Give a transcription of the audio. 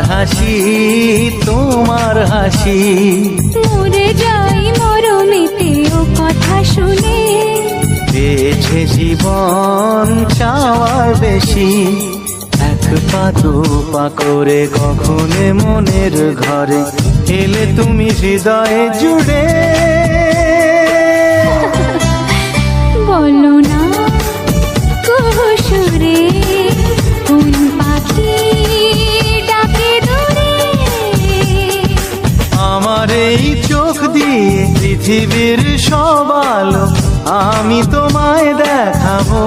হাসি তোমার হাসি, মরে যাই মরমিতে ও কথা শুনে, পেয়েছে জীবন চাওয়ার বেশি। এক পা দু পা করে কখনে মনের ঘরে এলে তুমি হৃদয়ে জুড়ে। বলো না কুহুসুরে কোন পাখি ডাকে দূরে, আমার এই চোখ দিয়ে পৃথিবীর সব আলো আমি তোমায় দেখাবো।